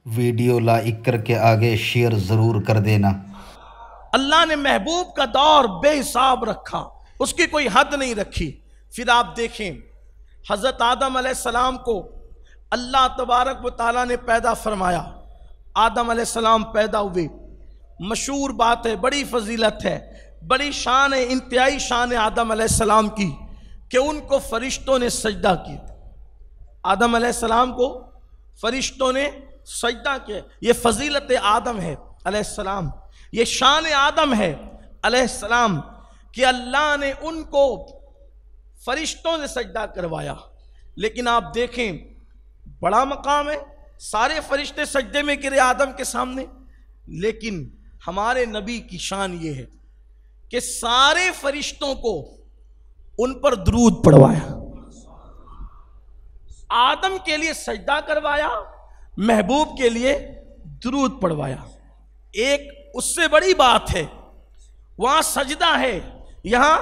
Video like کر کے آگے شیئر ضرور کر دینا۔ اللہ نے محبوب کا دور بے حساب رکھا، اس کی کوئی حد نہیں رکھی۔ پھر آپ دیکھیں حضرت آدم علیہ السلام کو اللہ تبارک و تعالیٰ نے پیدا فرمایا۔ آدم علیہ السلام پیدا ہوئے، مشہور بات ہے، بڑی فضیلت ہے، بڑی شان ہے، انتہائی شان ہے آدم علیہ السلام کی کہ ان کو فرشتوں نے سجدہ کیا۔ آدم علیہ السلام کو فرشتوں نے سجدہ کیا۔ یہ فضیلت آدم ہے علیہ السلام، یہ شان آدم ہے علیہ السلام کہ اللہ نے ان کو فرشتوں نے سجدہ کروایا۔ لیکن آپ دیکھیں بڑا مقام ہے، سارے فرشتے سجدے میں گرے آدم کے سامنے، لیکن ہمارے نبی کی شان یہ ہے کہ سارے فرشتوں کو ان پر درود پڑھوایا، آدم کے لیے سجدہ کروایا، محبوب کے لیے درود پڑھوایا۔ ایک اس سے بڑی بات ہے، وہاں سجدہ ہے، یہاں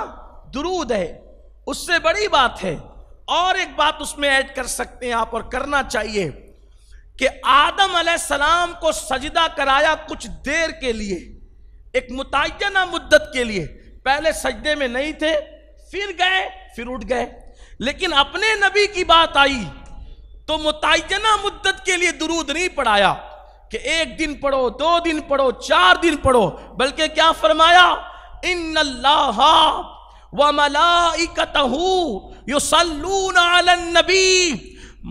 درود ہے، اس سے بڑی بات ہے۔ اور ایک بات اس میں ایڈ کر سکتے ہیں آپ، اور کرنا چاہیے، کہ آدم علیہ السلام کو سجدہ کرایا کچھ دیر کے لیے، ایک متعینہ مدت کے لیے۔ پہلے سجدے میں نہیں تھے، پھر گئے، پھر اٹھ گئے، لیکن اپنے نبی کی بات آئی تو متعینہ مدت کے لیے درود نہیں پڑھایا کہ ایک دن پڑھو، 2 دن پڑھو، 4 دن پڑھو، بلکہ کیا فرمایا؟ ان اللہ وملائکتہ یصلون علی النبی۔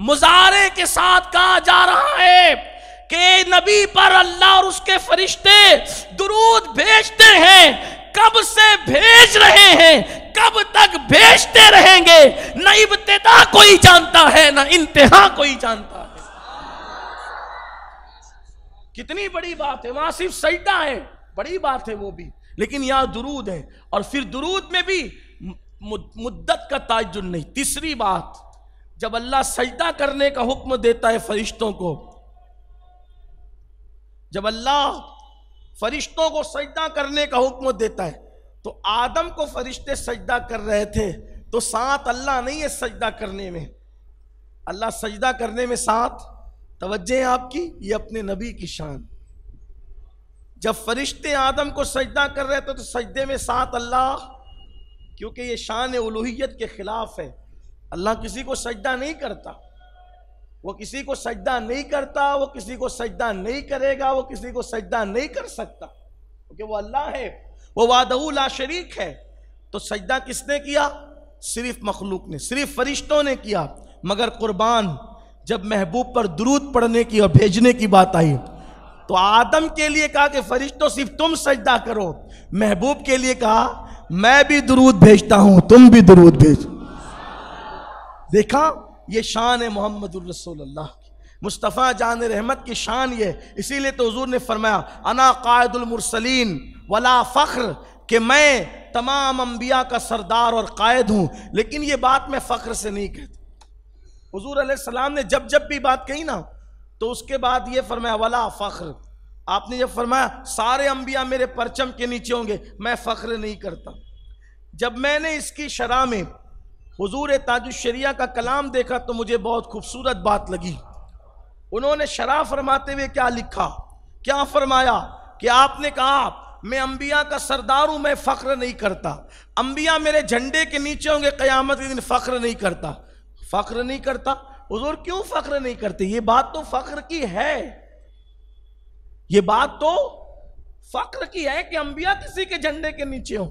مضارع کے ساتھ کہا جا رہا ہے کہ نبی پر اللہ اور اس کے فرشتے درود بھیجتے ہیں۔ کب سے بھیج رہے ہیں، کب تک بھیجتے رہیں گے، نہ ابتدا کوئی جانتا ہے نہ انتہا کوئی جانتا ہے۔ کتنی بڑی بات ہے، وہاں صرف سجدہ ہے، بڑی بات ہے وہ بھی، لیکن یہاں درود ہے، اور پھر درود میں بھی مدت کا تعین نہیں۔ تیسری بات، جب اللہ سجدہ کرنے کا حکم دیتا ہے فرشتوں کو، جب اللہ فرشتوں کو سجدہ کرنے کا حکم دیتا ہے تو آدم کو فرشتے سجدہ کر رہے تھے، تو ساتھ اللہ نہیں ہے سجدہ کرنے میں، اللہ سجدہ کرنے میں ساتھ، توجہ ہے آپ کی، یہ اپنے نبی کی شان۔ جب فرشتے آدم کو سجدہ کر رہے تھے تو سجدے میں ساتھ اللہ، کیونکہ یہ شان الوہیت کے خلاف ہے، اللہ کسی کو سجدہ نہیں کرتا، وہ کسی کو سجدہ نہیں کرتا، وہ کسی کو سجدہ نہیں کرے گا، وہ کسی کو سجدہ نہیں کر سکتا، کیونکہ وہ اللہ ہے، وہ وحدہ لا شریک ہے۔ تو سجدہ کس نے کیا؟ صرف مخلوق نے، صرف فرشتوں نے کیا۔ مگر قربان، جب محبوب پر درود پڑھنے کی اور بھیجنے کی بات آئی تو آدم کے لیے کہا کہ فرشتوں صرف تم سجدہ کرو، محبوب کے لیے کہا میں بھی درود بھیجتا ہوں، تم بھی درود بھیجو۔ دیکھا، یہ شان ہے محمد الرسول اللہ کی، مصطفیٰ جان رحمت کی شان یہ، اسی لیے تو حضور نے فرمایا انا قائد المرسلین ولا فخر، کہ میں تمام انبیاء کا سردار اور قائد ہوں، لیکن یہ بات میں فخر سے نہیں کہتا۔ حضور علیہ السلام نے جب بھی بات کہی نا تو اس کے بعد یہ فرمایا ولا فخر۔ آپ نے جب فرمایا سارے انبیاء میرے پرچم کے نیچے ہوں گے، میں فخر نہیں کرتا۔ جب میں نے اس کی شرح میں حضور تاج الشریعہ کا کلام دیکھا تو مجھے بہت خوبصورت بات لگی۔ انہوں نے شرح فرماتے ہوئے کیا لکھا، کیا فرمایا کہ آپ نے کہا میں انبیاء کا سردار ہوں، میں فخر نہیں کرتا، انبیاء میرے جھنڈے کے نیچے ہوں گے قیامت کے دن، فخر نہیں کرتا۔ فخر نہیں کرتا، حضور کیوں فخر نہیں کرتے؟ یہ بات تو فخر کی ہے، یہ بات تو فخر کی ہے کہ انبیاء کسی کے جھنڈے کے نیچے ہوں،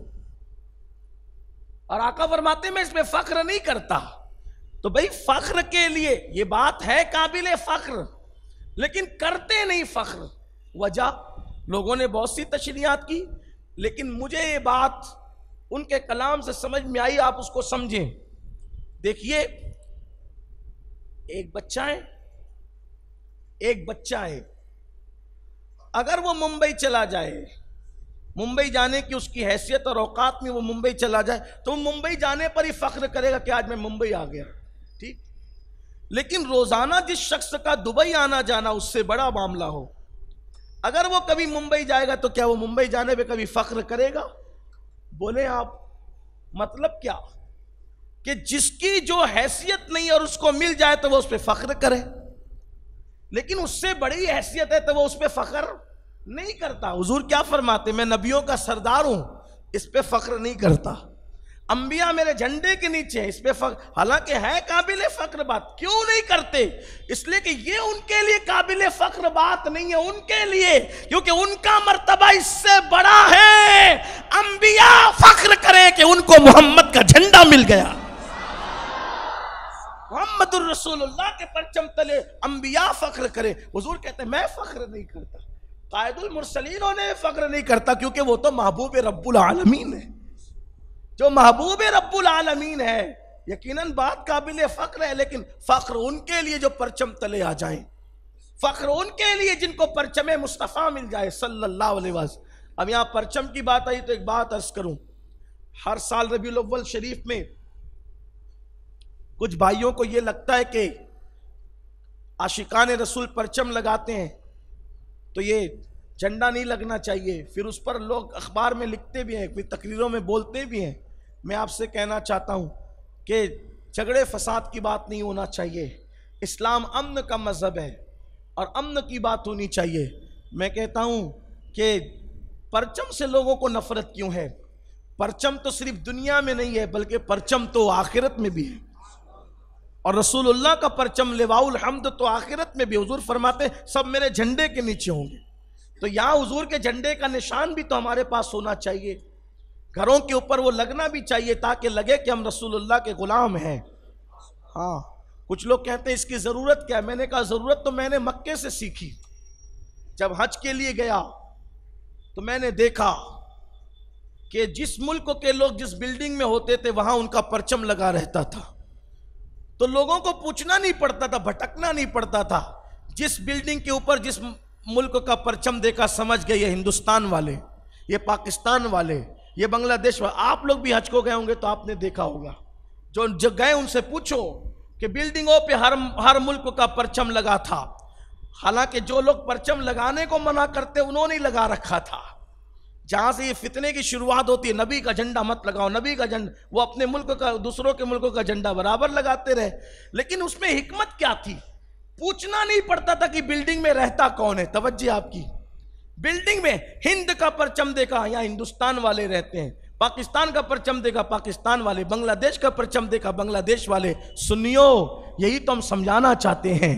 اور آقا فرماتے میں اس میں فخر نہیں کرتا۔ تو بھئی فخر کے لیے یہ بات ہے قابل فخر، لیکن کرتے نہیں فخر۔ وجہ لوگوں نے بہت سی تشریحات کی، لیکن مجھے یہ بات ان کے کلام سے سمجھ میں آئی، آپ اس کو سمجھیں۔ دیکھیے، ایک بچہ ہے، اگر وہ ممبئی چلا جائے، ممبئی جانے کی اس کی حیثیت اور اوقات میں وہ ممبئی چلا جائے تو ممبئی جانے پر ہی فخر کرے گا کہ آج میں ممبئی آ گیا، ٹھیک۔ لیکن روزانہ جس شخص کا دبئی آنا جانا اس سے بڑا معاملہ ہو، اگر وہ کبھی ممبئی جائے گا تو کیا وہ ممبئی جانے پہ کبھی فخر کرے گا؟ بولیں آپ، مطلب کیا؟ کہ جس کی جو حیثیت نہیں اور اس کو مل جائے تو وہ اس پہ فخر کرے۔ لیکن اس سے بڑی حیثیت ہے تو وہ اس پہ فخر نہیں کرتا. حضور کیا فرماتے؟ میں نبیوں کا سردار ہوں، اس پہ فخر نہیں کرتا. انبیاء میرے جھنڈے کے نیچے ہیں، اس پہ فخر، حالانکہ ہے قابل فخر بات. کیوں نہیں کرتے؟ اس لیے کہ یہ ان کے لیے قابل فخر بات نہیں ہے. ان کے لیے، کیونکہ ان کا مرتبہ اس سے بڑا ہے. انبیاء فخر کریں کہ ان کو محمد کا جھنڈا مل گیا، محمد الرسول اللہ کے پرچم تلے انبیاء فخر کرے. حضور کہتے ہیں میں فخر نہیں کرتا، قائد المرسلین انہیں فخر نہیں کرتا، کیونکہ وہ تو محبوب رب العالمین ہے. جو محبوب رب العالمین ہے یقیناً بات قابل فخر ہے، لیکن فخر ان کے لیے جو پرچم تلے آ جائیں، فخر ان کے لیے جن کو پرچم مصطفیٰ مل جائے صلی اللہ علیہ وسلم. اب یہاں پرچم کی بات آئی تو ایک بات عرض کروں. ہر سال ربیع الاول شریف میں کچھ بھائیوں کو یہ لگتا ہے کہ عاشقان رسول پرچم لگاتے ہیں تو یہ جھنڈا نہیں لگنا چاہیے. پھر اس پر لوگ اخبار میں لکھتے بھی ہیں، کوئی تقریروں میں بولتے بھی ہیں. میں آپ سے کہنا چاہتا ہوں کہ جھگڑے فساد کی بات نہیں ہونا چاہیے. اسلام امن کا مذہب ہے اور امن کی بات ہونی چاہیے. میں کہتا ہوں کہ پرچم سے لوگوں کو نفرت کیوں ہے؟ پرچم تو صرف دنیا میں نہیں ہے بلکہ پرچم تو آخرت میں بھی ہے، اور رسول اللہ کا پرچم لواء الحمد تو آخرت میں بھی. حضور فرماتے سب میرے جھنڈے کے نیچے ہوں گے. تو یہاں حضور کے جھنڈے کا نشان بھی تو ہمارے پاس ہونا چاہیے، گھروں کے اوپر وہ لگنا بھی چاہیے تاکہ لگے کہ ہم رسول اللہ کے غلام ہیں. ہاں کچھ لوگ کہتے ہیں اس کی ضرورت کیا ہے؟ میں نے کہا ضرورت تو میں نے مکے سے سیکھی. جب حج کے لیے گیا تو میں نے دیکھا کہ جس ملک کے لوگ جس بلڈنگ میں ہوتے تھے وہاں ان کا پرچم لگا رہتا تھا، تو لوگوں کو پوچھنا نہیں پڑتا تھا، بھٹکنا نہیں پڑتا تھا. جس بلڈنگ کے اوپر جس ملک کا پرچم دیکھا سمجھ گئے یہ ہندوستان والے، یہ پاکستان والے، یہ بنگلہ دیش والے. آپ لوگ بھی حج کو گئے ہوں گے تو آپ نے دیکھا ہوگا، جو گئے ان سے پوچھو کہ بلڈنگوں پہ ہر ملک کا پرچم لگا تھا. حالانکہ جو لوگ پرچم لگانے کو منع کرتے انہوں نے لگا رکھا تھا. جہاں سے یہ فتنے کی شروعات ہوتی ہے، نبی کا جھنڈا مت لگاؤ، نبی کا جھنڈا، وہ اپنے ملک کا دوسروں کے ملکوں کا جھنڈا برابر لگاتے رہے. لیکن اس میں حکمت کیا تھی؟ پوچھنا نہیں پڑتا تھا کہ بلڈنگ میں رہتا کون ہے. توجہ آپ کی، بلڈنگ میں ہند کا پرچم دیکھا یہاں ہندوستان والے رہتے ہیں، پاکستان کا پرچم دیکھا پاکستان والے، بنگلہ دیش کا پرچم دیکھا بنگلہ دیش والے. سنیو، یہی تو ہم سمجھانا چاہتے ہیں.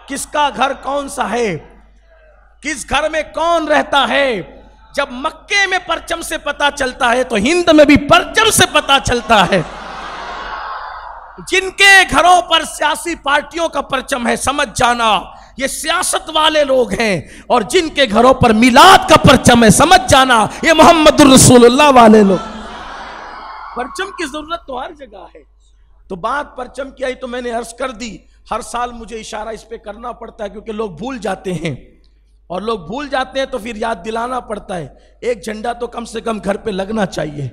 کس کا گھر کون سا ہے، کس گھر میں کون رہتا ہے. جب مکے میں پرچم سے پتا چلتا ہے تو ہند میں بھی پرچم سے پتا چلتا ہے. جن کے گھروں پر سیاسی پارٹیوں کا پرچم ہے سمجھ جانا یہ سیاست والے لوگ ہیں، اور جن کے گھروں پر میلاد کا پرچم ہے سمجھ جانا یہ محمد الرسول اللہ والے لوگ. پرچم کی ضرورت تو ہر جگہ ہے. تو بات پرچم کی آئی تو میں نے عرض کر دی. ہر سال مجھے اشارہ اس پہ کرنا پڑتا ہے کیونکہ لوگ بھول جاتے ہیں، اور لوگ بھول جاتے ہیں تو پھر یاد دلانا پڑتا ہے. ایک جھنڈا تو کم سے کم گھر پہ لگنا چاہیے.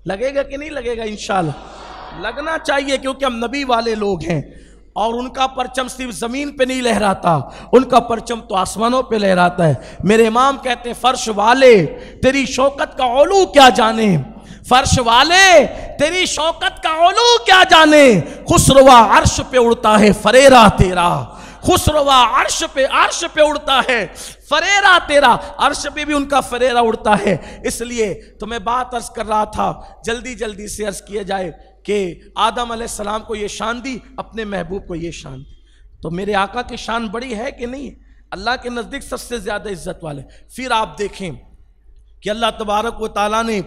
لگے گا کہ نہیں لگے گا؟ انشاءاللہ لگنا چاہیے، کیونکہ ہم نبی والے لوگ ہیں، اور ان کا پرچم صرف زمین پہ نہیں لہراتا، ان کا پرچم تو آسمانوں پہ لہراتا ہے. میرے امام کہتے ہیں فرش والے تیری شوکت کا علو کیا جانے، فرش والے تیری شوکت کا علو کیا جانے. خسروا عرش پہ اڑتا ہے فریرا تیرا، خسروا عرش پہ اڑتا ہے فریرا تیرا. عرش پہ بھی ان کا فریرا اڑتا ہے. اس لیے تو میں بات عرض کر رہا تھا، جلدی سے عرض کیا جائے کہ آدم علیہ السلام کو یہ شان دی، اپنے محبوب کو یہ شان دی. تو میرے آقا کی شان بڑی ہے کہ نہیں؟ اللہ کے نزدیک سب سے زیادہ عزت والے. پھر آپ دیکھیں کہ اللہ تبارک و تعالیٰ نے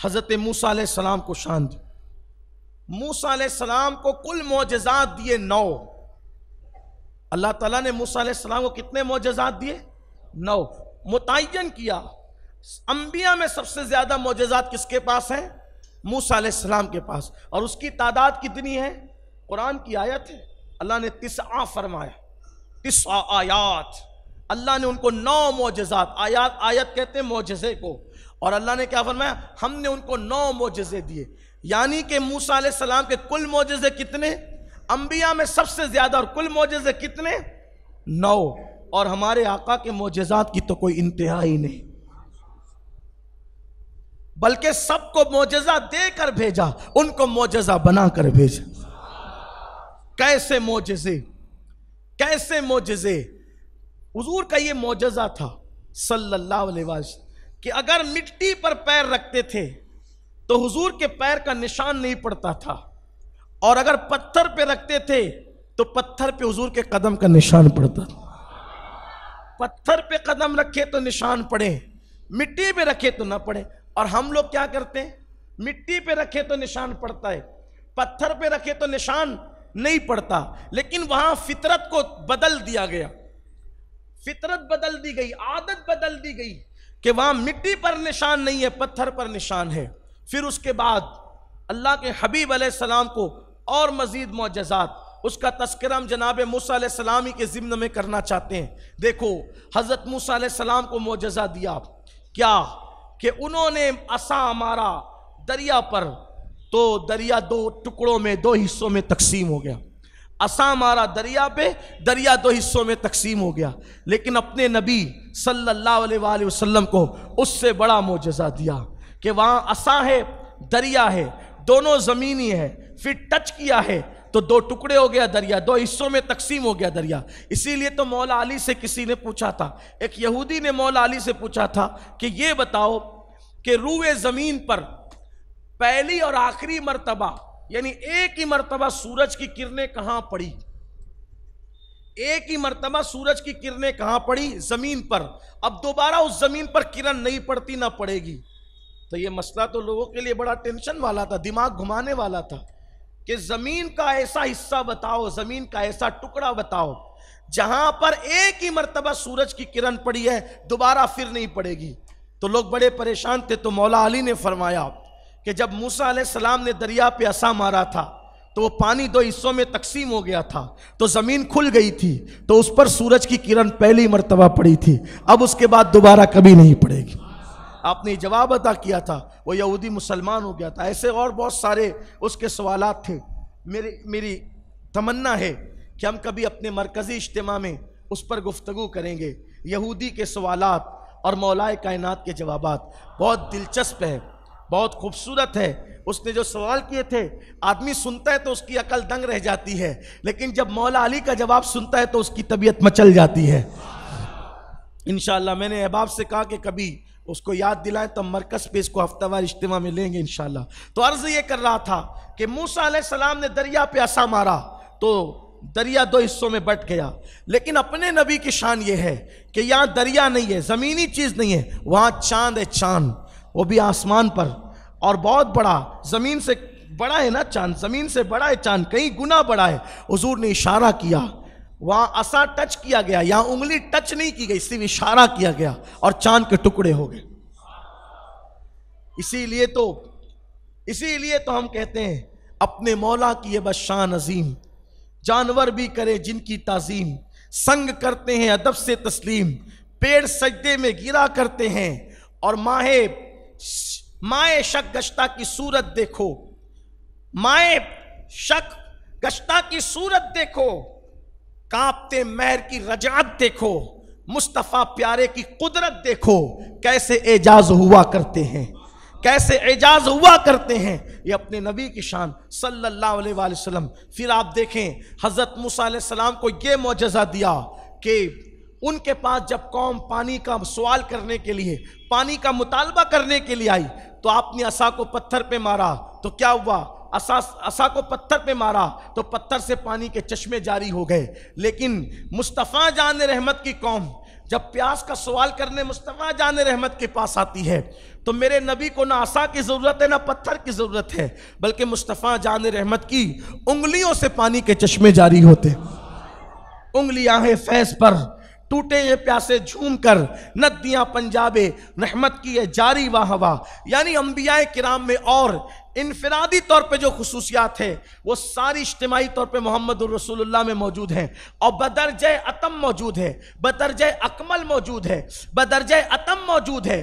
حضرت موسیٰ علیہ السلام کو شان دی. موسیٰ علیہ السلام کو کل معجزات دیے 9. اللہ تعالیٰ نے موسیٰ علیہ السلام کو کتنے معجزات دیے؟ 9. متعین کیا انبیاء میں سب سے زیادہ معجزات کس کے پاس ہیں؟ موسیٰ علیہ السلام کے پاس. اور اس کی تعداد کتنی ہے؟ قرآن کی آیت ہے، اللہ نے 9 فرمایا، 9 آیات. اللہ نے ان کو 9 معجزات، آیت کہتے ہیں معجزے کو، اور اللہ نے کیا فرمایا؟ ہم نے ان کو 9 معجزے دیے. یعنی کہ موسیٰ علیہ السلام کے کل معجزے کتنے؟ انبیاء میں سب سے زیادہ. اور کل معجزے کتنے؟ 9. اور ہمارے آقا کے معجزات کی تو کوئی انتہا ہی نہیں، بلکہ سب کو معجزہ دے کر بھیجا، ان کو معجزہ بنا کر بھیجا. کیسے معجزے، کیسے معجزے. حضور کا یہ معجزہ تھا صلی اللہ علیہ وسلم کہ اگر مٹی پر پیر رکھتے تھے تو حضور کے پیر کا نشان نہیں پڑتا تھا، اور اگر پتھر پہ رکھتے تھے تو پتھر پہ حضور کے قدم کا نشان پڑتا تھا. پتھر پہ قدم رکھے تو نشان پڑے، مٹی پہ رکھے تو نہ پڑے. اور ہم لوگ کیا کرتے ہیں؟ مٹی پہ رکھے تو نشان پڑتا ہے، پتھر پہ رکھے تو نشان نہیں پڑتا. لیکن وہاں فطرت کو بدل دیا گیا، فطرت بدل دی گئی، عادت بدل دی گئی کہ وہاں مٹی پر نشان نہیں ہے، پتھر پر نشان ہے. پھر اس کے بعد اللہ کے حبیب علیہ السلام کو اور مزید معجزات، اس کا تذکرہ ہم جناب موسیٰ علیہ السلام ہی کے ضمن میں کرنا چاہتے ہیں. دیکھو حضرت موسیٰ علیہ السلام کو معجزہ دیا کیا کہ انہوں نے عصا مارا دریا پر تو دریا دو ٹکڑوں میں، دو حصوں میں تقسیم ہو گیا. عصا مارا دریا پہ، دریا دو حصوں میں تقسیم ہو گیا. لیکن اپنے نبی صلی اللہ علیہ وآلہ وسلم کو اس سے بڑا معجزہ دیا کہ وہاں عصا ہے، دریا ہے، دونوں زمینی ہے، پھر ٹچ کیا ہے تو دو ٹکڑے ہو گیا دریا، دو حصوں میں تقسیم ہو گیا دریا. اسی لیے تو مولا علی سے کسی نے پوچھا تھا، ایک یہودی نے مولا علی سے پوچھا تھا کہ یہ بتاؤ کہ روئے زمین پر پہلی اور آخری مرتبہ، یعنی ایک ہی مرتبہ سورج کی کرنیں کہاں پڑی؟ ایک ہی مرتبہ سورج کی کرنیں کہاں پڑی؟ زمین پر. اب دوبارہ اس زمین پر کرن نہیں پڑتی نہ پڑے گی. تو یہ مسئلہ تو لوگوں کے لیے بڑا ٹینشن والا تھا، دماغ گھمانے والا تھا کہ زمین کا ایسا حصہ بتاؤ، زمین کا ایسا ٹکڑا بتاؤ جہاں پر ایک ہی مرتبہ سورج کی کرن پڑی ہے، دوبارہ پھر نہیں پڑے گی. تو لوگ بڑے پریشان تھے. تو مولا علی نے فرمایا کہ جب موسیٰ علیہ السلام نے دریا پہ عصا مارا تھا تو وہ پانی دو حصوں میں تقسیم ہو گیا تھا، تو زمین کھل گئی تھی، تو اس پر سورج کی کرن پہلی مرتبہ پڑی تھی، اب اس کے بعد دوبارہ کبھی نہیں پڑے گی. آپ نے جواب عطا کیا تھا، وہ یہودی مسلمان ہو گیا تھا. ایسے اور بہت سارے اس کے سوالات تھے. میری تمنا ہے کہ ہم کبھی اپنے مرکزی اجتماع میں اس پر گفتگو کریں گے. یہودی کے سوالات اور مولائے کائنات کے جوابات بہت دلچسپ ہے، بہت خوبصورت ہے. اس نے جو سوال کیے تھے، آدمی سنتا ہے تو اس کی عقل دنگ رہ جاتی ہے، لیکن جب مولا علی کا جواب سنتا ہے تو اس کی طبیعت مچل جاتی ہے. انشاءاللہ میں نے احباب سے کہا کہ کبھی اس کو یاد دلائیں تو مرکز پہ اس کو ہفتہ وار اجتماع میں لیں گے انشاءاللہ. تو عرض یہ کر رہا تھا کہ موسیٰ علیہ السلام نے دریا پہ عصا مارا تو دریا دو حصوں میں بٹ گیا. لیکن اپنے نبی کی شان یہ ہے کہ یہاں دریا نہیں ہے، زمینی چیز نہیں ہے، وہاں چاند ہے. چاند وہ بھی آسمان پر، اور بہت بڑا، زمین سے بڑا ہے نا چاند، زمین سے بڑا ہے چاند، کئی گنا بڑا ہے. حضور نے اشارہ کیا، وہاں عصا ٹچ کیا گیا، یہاں انگلی ٹچ نہیں کی گئی، صرف اشارہ کیا گیا اور چاند کے ٹکڑے ہو گئے. اسی لیے تو ہم کہتے ہیں اپنے مولا کی یہ بس شان عظیم، جانور بھی کرے جن کی تعظیم، سنگ کرتے ہیں ادب سے تسلیم، پیڑ سجدے میں گرا کرتے ہیں، اور مائے شک گشتہ کی صورت دیکھو، مائے شک گشتہ کی صورت دیکھو، کانپتے مہر کی رجعت دیکھو، مصطفیٰ پیارے کی قدرت دیکھو، کیسے اعجاز ہوا کرتے ہیں، کیسے اعجاز ہوا کرتے ہیں. یہ اپنے نبی کی شان صلی اللہ علیہ وآلہ وسلم. پھر آپ دیکھیں حضرت موسیٰ علیہ السلام کو یہ معجزہ دیا کہ ان کے پاس جب قوم پانی کا سوال کرنے کے لیے، پانی کا مطالبہ کرنے کے لیے آئی تو آپ نے عصا کو پتھر پہ مارا تو کیا ہوا؟ عصا کو پتھر پہ مارا تو پتھر سے پانی کے چشمے جاری ہو گئے. لیکن مصطفیٰ جان رحمت کی قوم جب پیاس کا سوال کرنے مصطفیٰ جان رحمت کے پاس آتی ہے تو میرے نبی کو نہ عصا کی ضرورت ہے نہ پتھر کی ضرورت ہے، بلکہ مصطفیٰ جان رحمت کی انگلیوں سے پانی کے چشمے جاری ہوتے. انگلیاں ہیں فیض پر، ٹوٹے ہیں پیاسے جھوم کر، ندیاں پنجابے رحمت کی ہے جاری واہ ہوا. یعنی انبیاء کرام میں اور انفرادی طور پہ جو خصوصیات ہیں وہ ساری اجتماعی طور پہ محمد الرسول اللہ میں موجود ہیں، اور بدرجہ اتم موجود ہے، بدرجہ اکمل موجود ہے، بدرجہ اتم موجود ہے،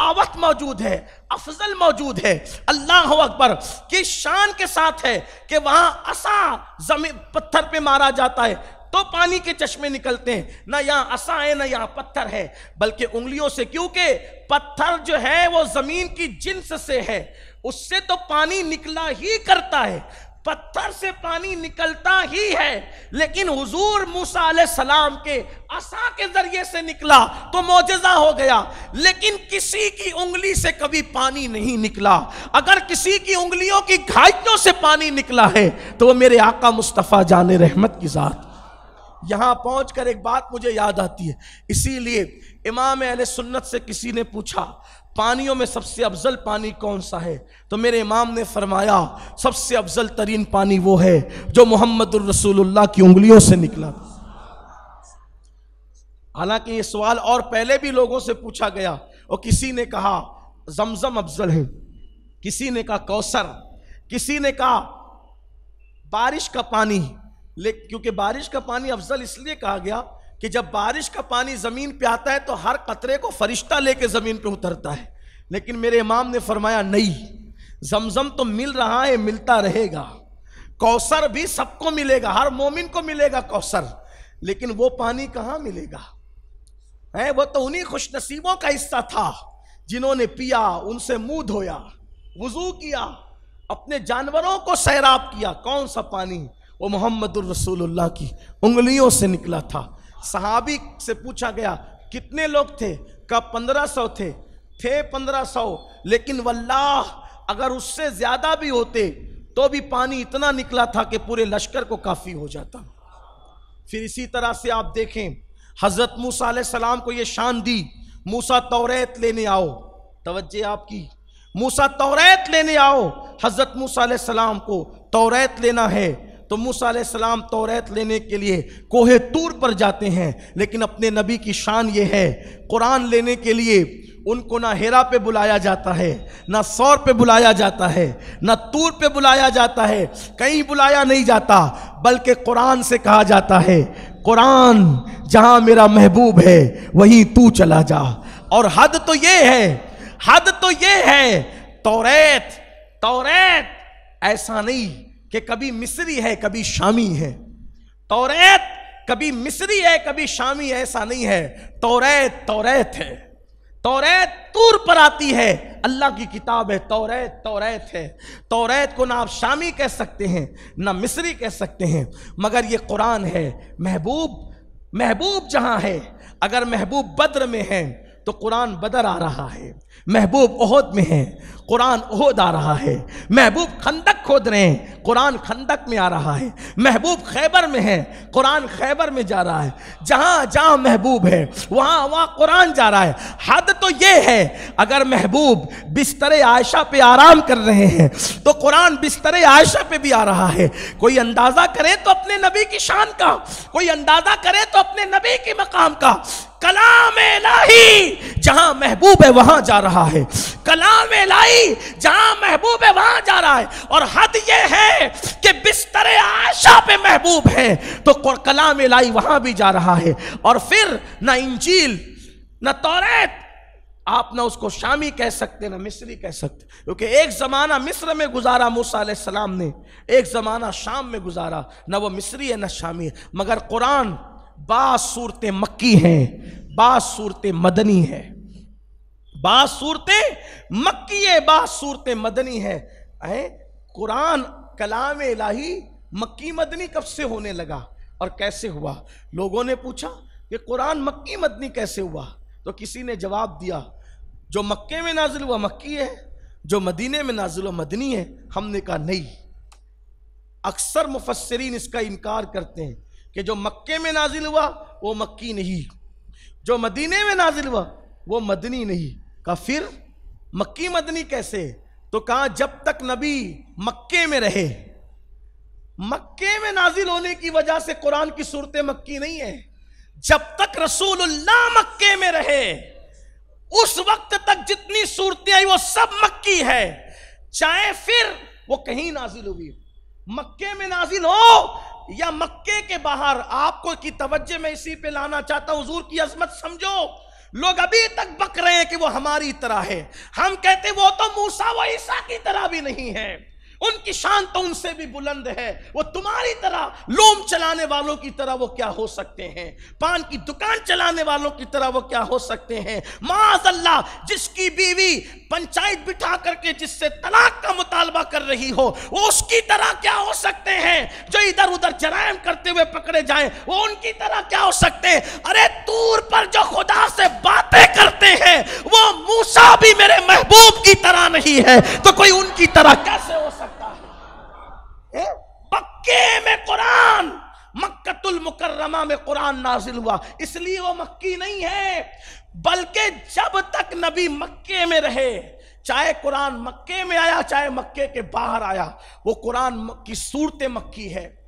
آوت موجود ہے، افضل موجود ہے. اللہ اکبر کی شان کے ساتھ ہے کہ وہاں عصا زمین پتھر پہ مارا جاتا ہے تو پانی کے چشمے نکلتے ہیں. نہ یہاں عصا ہے نہ یہاں پتھر ہے، بلکہ انگلیوں سے، کیونکہ پتھر جو ہے وہ زمین کی جنس سے ہے، اس سے تو پانی نکلا ہی کرتا ہے. پتھر سے پانی نکلتا ہی ہے، لیکن حضور موسیٰ علیہ السلام کے عصا کے ذریعے سے نکلا تو معجزہ ہو گیا، لیکن کسی کی انگلی سے کبھی پانی نہیں نکلا۔ اگر کسی کی انگلیوں کی گھائیوں سے پانی نکلا ہے تو وہ میرے آقا مصطفیٰ جان رحمت کی ذات۔ یہاں پہنچ کر ایک بات مجھے یاد آتی ہے، اسی لیے امام اہل سنت سے کسی نے پوچھا پانیوں میں سب سے افضل پانی کون سا ہے، تو میرے امام نے فرمایا سب سے افضل ترین پانی وہ ہے جو محمد الرسول اللہ کی انگلیوں سے نکلا۔ حالانکہ یہ سوال اور پہلے بھی لوگوں سے پوچھا گیا، اور کسی نے کہا زمزم افضل ہے، کسی نے کہا کوثر، کسی نے کہا بارش کا پانی، کیونکہ بارش کا پانی افضل اس لیے کہا گیا کہ جب بارش کا پانی زمین پہ آتا ہے تو ہر قطرے کو فرشتہ لے کے زمین پہ اترتا ہے، لیکن میرے امام نے فرمایا نہیں، زمزم تو مل رہا ہے، ملتا رہے گا، کوثر بھی سب کو ملے گا، ہر مومن کو ملے گا کوثر، لیکن وہ پانی کہاں ملے گا؟ وہ تو انہی خوش نصیبوں کا حصہ تھا جنہوں نے پیا، ان سے منہ دھویا، وضو کیا، اپنے جانوروں کو سیراب کیا۔ کون سا پانی؟ وہ محمد الرسول اللہ کی انگلیوں سے نکلا تھا۔ صحابی سے پوچھا گیا کتنے لوگ تھے؟ کہا 1500 تھے 1500، لیکن واللہ اگر اس سے زیادہ بھی ہوتے تو بھی پانی اتنا نکلا تھا کہ پورے لشکر کو کافی ہو جاتا۔ پھر اسی طرح سے آپ دیکھیں حضرت موسیٰ علیہ السلام کو یہ شان دی، موسیٰ توریت لینے آؤ، توجہ آپ کی، موسیٰ توریت لینے آؤ۔ حضرت موسیٰ علیہ السلام کو توریت لینا ہے تو موسیٰ علیہ السلام توریت لینے کے لیے کوہ طور پر جاتے ہیں، لیکن اپنے نبی کی شان یہ ہے قرآن لینے کے لیے ان کو نہ ہیرا پہ بلایا جاتا ہے، نہ سور پہ بلایا جاتا ہے، نہ طور پہ بلایا جاتا ہے، کہیں بلایا نہیں جاتا، بلکہ قرآن سے کہا جاتا ہے قرآن جہاں میرا محبوب ہے وہیں تو چلا جا۔ اور حد تو یہ ہے توریت ایسا نہیں کہ کبھی مصری ہے کبھی شامی ہے، توریت کبھی مصری ہے کبھی شامی، ایسا نہیں ہے، توریت ہے، توریت طور پر آتی ہے، اللہ کی کتاب ہے، توریت ہے۔ توریت کو نہ آپ شامی کہہ سکتے ہیں نہ مصری کہہ سکتے ہیں، مگر یہ قرآن ہے۔ محبوب جہاں ہے، اگر محبوب بدر میں ہے تو قرآن بدر آ رہا ہے، محبوب احد میں ہے قرآن احد آ رہا ہے، محبوب خندق کھود رہے ہیں قرآن خندق میں آ رہا ہے، محبوب خیبر میں ہے قرآن خیبر میں جا رہا ہے، جہاں جہاں محبوب ہے وہاں قرآن جا رہا ہے۔ حد تو یہ ہے اگر محبوب بستر عائشہ پہ آرام کر رہے ہیں تو قرآن بستر عائشہ پہ بھی آ رہا ہے۔ کوئی اندازہ کرے تو اپنے نبی کی شان کا، کوئی اندازہ کرے تو اپنے نبی کی مقام کا۔ کلام الہی جہاں محبوب ہے وہاں جا رہا ہے، کلام الہی جہاں محبوب ہے وہاں جا رہا ہے، اور حد یہ ہے کہ بستر عائشہ پہ محبوب ہے تو کلام الہی وہاں بھی جا رہا ہے۔ اور پھر نہ انجیل نہ توریت آپ نہ اس کو شامی کہہ سکتے نہ مصری کہہ سکتے، کیونکہ ایک زمانہ مصر میں گزارا موسیٰ علیہ السلام نے، ایک زمانہ شام میں گزارا، نہ وہ مصری ہے نہ شامی ہے۔ مگر قرآن بعض صورتیں مکی ہیں، بعض صورتیں مدنی ہیں، بعض صورتیں مکی ہے، بعض صورتیں مدنی ہے۔ قرآن کلام الہی مکی مدنی کب سے ہونے لگا اور کیسے ہوا؟ لوگوں نے پوچھا کہ قرآن مکی مدنی کیسے ہوا، تو کسی نے جواب دیا جو مکے میں نازل ہوا مکی ہے، جو مدینے میں نازل ہوا مدنی ہے۔ ہم نے کہا نہیں، اکثر مفسرین اس کا انکار کرتے ہیں کہ جو مکے میں نازل ہوا وہ مکی نہیں، جو مدینے میں نازل ہوا وہ مدنی نہیں۔ کہا پھر مکی مدنی کیسے؟ تو کہا جب تک نبی مکے میں رہے، مکے میں نازل ہونے کی وجہ سے قرآن کی صورتیں مکی نہیں ہیں، جب تک رسول اللہ مکے میں رہے اس وقت تک جتنی صورتیں آئی وہ سب مکی ہے، چاہے پھر وہ کہیں نازل ہوئی، مکے میں نازل ہو یا مکے کے باہر۔ آپ کو کی توجہ میں اسی پہ لانا چاہتا ہوں، حضور کی عظمت سمجھو۔ لوگ ابھی تک بک رہے ہیں کہ وہ ہماری طرح ہے، ہم کہتے وہ تو موسیٰ و عیسیٰ کی طرح بھی نہیں ہے، ان کی شان تو ان سے بھی بلند ہے، وہ تمہاری طرح لوم چلانے والوں کی طرح وہ کیا ہو سکتے ہیں، پان کی دکان چلانے والوں کی طرح وہ کیا ہو سکتے ہیں۔ معاذ اللہ، جس کی بیوی پنچایت بٹھا کر کے جس سے طلاق کا مطالبہ کر رہی ہو، وہ اس کی طرح کیا ہو سکتے ہیں۔ جو ادھر ادھر جرائم کرتے ہوئے پکڑے جائیں، وہ ان کی طرح کیا ہو سکتے ہیں۔ ارے طور پر جو خدا سے باتیں کرتے ہیں، وہ موسیٰ بھی میرے محبوب کی طرح نہیں ہے، تو کوئی ان کی طرح کیسے ہو سکتا ہے۔ مکے میں قرآن، مکۃ المکرمہ میں قرآن نازل ہوا، اس لیے وہ مکی نہیں ہے، بلکہ جب تک نبی مکے میں رہے، چاہے قرآن مکے میں آیا چاہے مکے کے باہر آیا، وہ قرآن کی صورت مکی ہے۔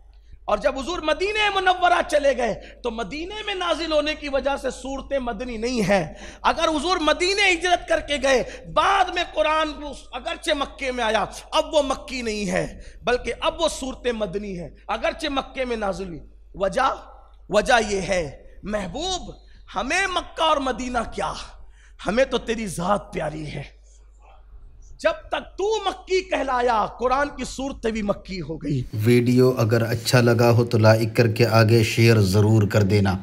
اور جب حضور مدینہ منورہ چلے گئے تو مدینے میں نازل ہونے کی وجہ سے صورت مدنی نہیں ہے۔ اگر حضور مدینہ ہجرت کر کے گئے، بعد میں قرآن اگرچہ مکے میں آیا، اب وہ مکی نہیں ہے بلکہ اب وہ صورت مدنی ہے، اگرچہ مکے میں نازل ہوئی۔ وجہ یہ ہے محبوب، ہمیں مکہ اور مدینہ کیا، ہمیں تو تیری ذات پیاری ہے۔ جب تک تو مکی کہلایا، قرآن کی صورت بھی مکی ہو گئی۔ ویڈیو اگر اچھا لگا ہو تو لائک کر کے آگے شیئر ضرور کر دینا۔